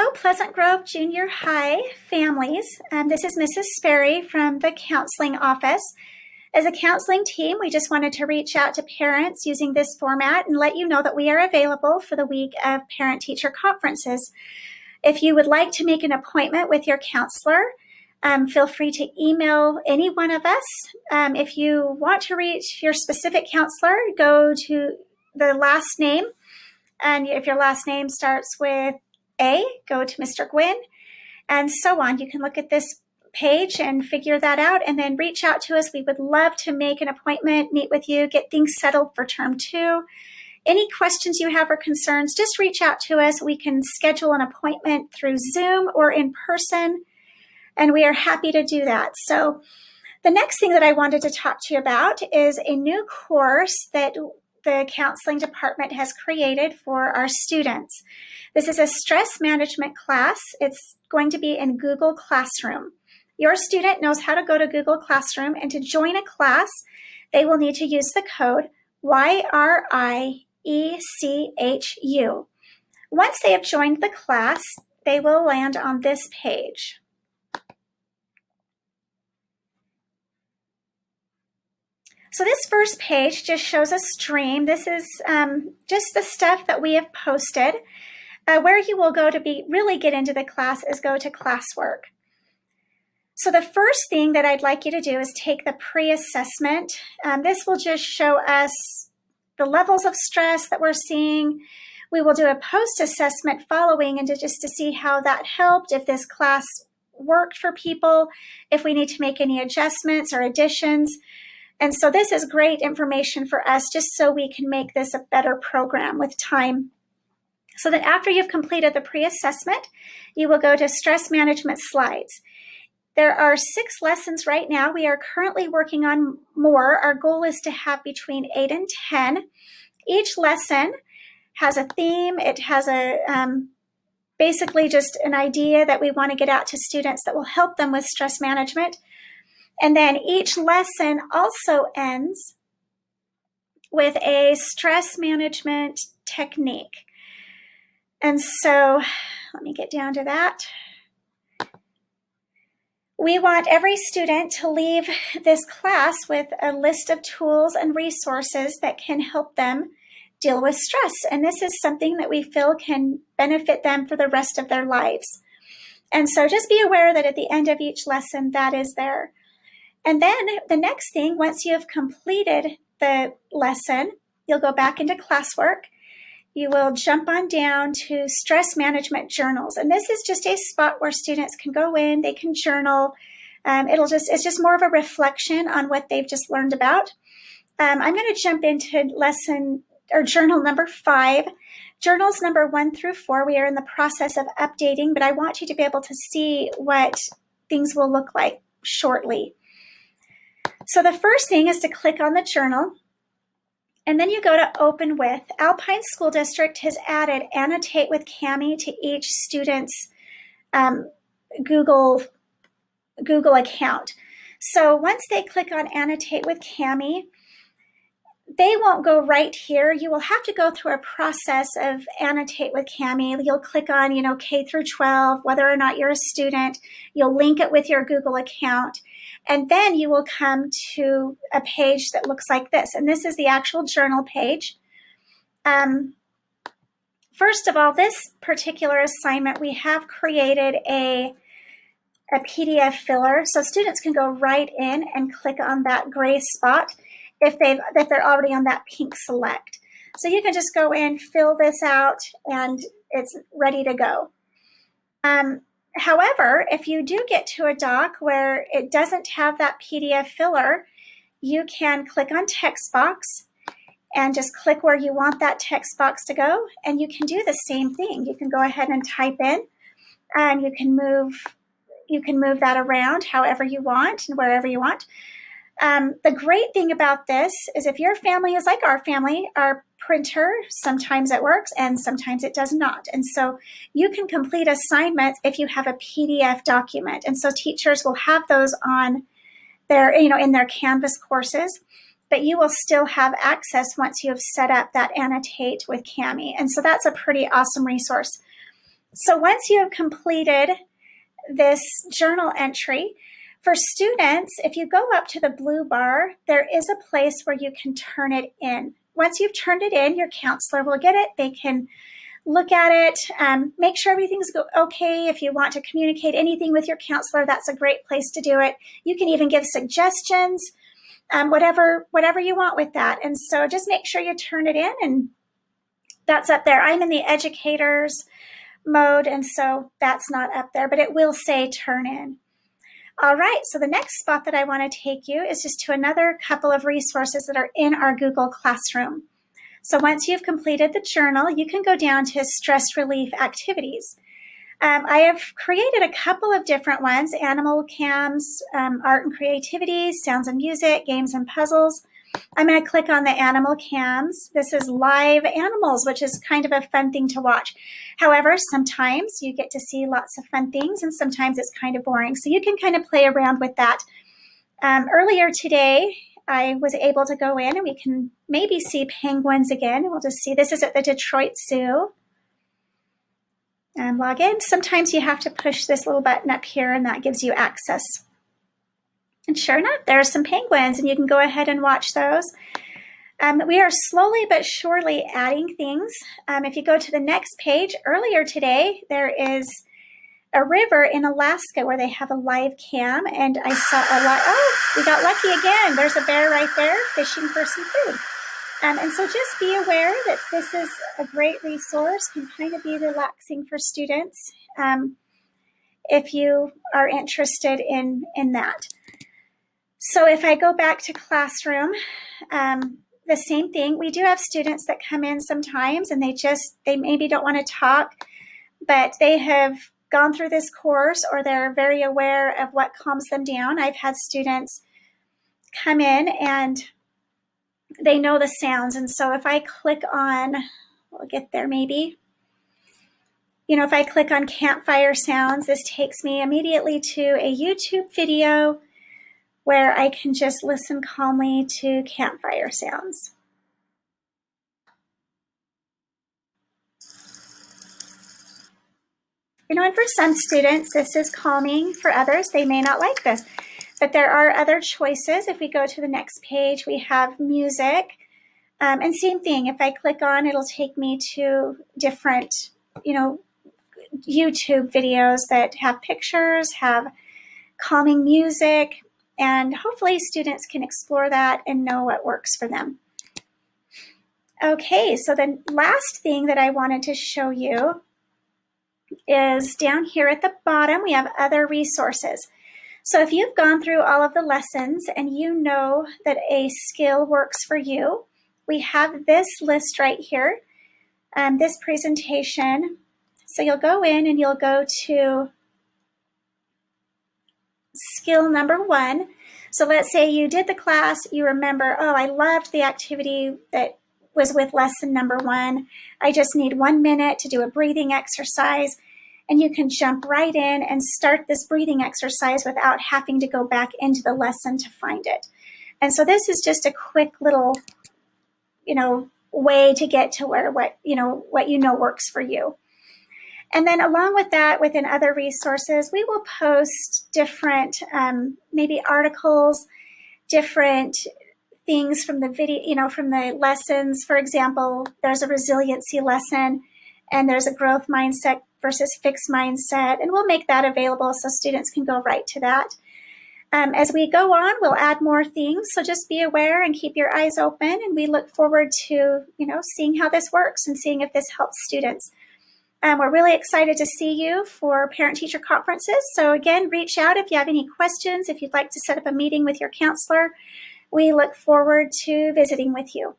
Hello, Pleasant Grove Junior High families. This is Mrs. Sperry from the counseling office. As a counseling team, we just wanted to reach out to parents using this format and let you know that we are available for the week of parent-teacher conferences. If you would like to make an appointment with your counselor, feel free to email any one of us. If you want to reach your specific counselor, go to the last name. And if your last name starts with A, go to Mr. Gwynn, and so on. You can look at this page and figure that out and then reach out to us. We would love to make an appointment, meet with you, get things settled for term 2. Any questions you have or concerns, just reach out to us. We can schedule an appointment through Zoom or in person, and we are happy to do that. So the next thing that I wanted to talk to you about is a new course that the counseling department has created for our students. This is a stress management class. It's going to be in Google Classroom. Your student knows how to go to Google Classroom, and to join a class, they will need to use the code YRIECHU. Once they have joined the class, they will land on this page. So this first page just shows a stream. This is just the stuff that we have posted. Where you will go to really get into the class is go to classwork. So the first thing that I'd like you to do is take the pre-assessment. This will just show us the levels of stress that we're seeing. We will do a post-assessment following and just to see how that helped, if this class worked for people, if we need to make any adjustments or additions. And so this is great information for us just so we can make this a better program with time. So that after you've completed the pre-assessment, you will go to stress management slides. There are 6 lessons right now. We are currently working on more. Our goal is to have between 8 and 10. Each lesson has a theme. It has a basically just an idea that we want to get out to students that will help them with stress management. And then each lesson also ends with a stress management technique. And so let me get down to that. We want every student to leave this class with a list of tools and resources that can help them deal with stress. And this is something that we feel can benefit them for the rest of their lives. And so just be aware that at the end of each lesson, that is there. And then the next thing, once you have completed the lesson, you'll go back into classwork. You will jump on down to stress management journals. And this is just a spot where students can go in, they can journal. It's just more of a reflection on what they've just learned about. I'm going to jump into journal number 5. Journals number 1 through 4, we are in the process of updating, but I want you to be able to see what things will look like shortly. So the first thing is to click on the journal, and then you go to Open With. Alpine School District has added Annotate with Kami to each student's Google account. So once they click on Annotate with Kami, they won't go right here. You will have to go through a process of Annotate with Kami. You'll click on, K through 12, whether or not you're a student. You'll link it with your Google account. And then you will come to a page that looks like this. And this is the actual journal page. First of all, this particular assignment, we have created a PDF filler. So students can go right in and click on that gray spot if they're already on that pink select. So you can just go in, fill this out, and it's ready to go. However, if you do get to a doc where it doesn't have that PDF filler, you can click on text box and just click where you want that text box to go, and you can do the same thing. You can go ahead and type in, and you can move that around however you want and wherever you want. The great thing about this is if your family is like our family, our printer, sometimes it works and sometimes it does not. And so you can complete assignments if you have a PDF document. And so teachers will have those on their, in their Canvas courses, but you will still have access once you have set up that Annotate with Kami. And so that's a pretty awesome resource. So once you have completed this journal entry, for students, if you go up to the blue bar, there is a place where you can turn it in. Once you've turned it in, your counselor will get it. They can look at it, make sure everything's okay. If you want to communicate anything with your counselor, that's a great place to do it. You can even give suggestions, whatever you want with that. And so just make sure you turn it in, and that's up there. I'm in the educators mode, and so that's not up there, but it will say turn in. All right, so the next spot that I want to take you is just to another couple of resources that are in our Google Classroom. So once you've completed the journal, you can go down to stress relief activities. I have created a couple of different ones: animal cams, art and creativity, sounds and music, games and puzzles. I'm going to click on the animal cams. This is live animals, which is kind of a fun thing to watch. However, sometimes you get to see lots of fun things, and sometimes it's kind of boring. So you can kind of play around with that. Earlier today, I was able to go in and we can maybe see penguins again. We'll just see. This is at the Detroit Zoo. And log in. Sometimes you have to push this little button up here, and that gives you access. And sure enough, there are some penguins, and you can go ahead and watch those. We are slowly but surely adding things. If you go to the next page, earlier today, there is a river in Alaska where they have a live cam, and I saw a lot. Oh, we got lucky again. There's a bear right there fishing for some food. And so just be aware that this is a great resource, can kind of be relaxing for students if you are interested in that. So if I go back to classroom, the same thing. We do have students that come in sometimes and they maybe don't want to talk, but they have gone through this course, or they're very aware of what calms them down. I've had students come in and they know the sounds. And so if I click on, we'll get there maybe. If I click on campfire sounds, this takes me immediately to a YouTube video where I can just listen calmly to campfire sounds. And for some students, this is calming. For others, they may not like this. But there are other choices. If we go to the next page, we have music. And same thing, if I click on, it'll take me to different, YouTube videos that have pictures, have calming music, and hopefully students can explore that and know what works for them. Okay, so the last thing that I wanted to show you is down here at the bottom, we have other resources. So if you've gone through all of the lessons and you know that a skill works for you, we have this list right here, this presentation. So you'll go in and you'll go to skill number 1. So let's say you did the class, you remember, oh, I loved the activity that was with lesson number 1. I just need 1 minute to do a breathing exercise. And you can jump right in and start this breathing exercise without having to go back into the lesson to find it. And so this is just a quick little, way to get to where what works for you. And then along with that, within other resources, we will post different maybe articles, different things from the video, from the lessons. For example, there's a resiliency lesson and there's a growth mindset versus fixed mindset, and we'll make that available so students can go right to that. As we go on, we'll add more things, so just be aware and keep your eyes open, and we look forward to seeing how this works and seeing if this helps students. We're really excited to see you for parent-teacher conferences, so again, reach out if you have any questions, if you'd like to set up a meeting with your counselor. We look forward to visiting with you.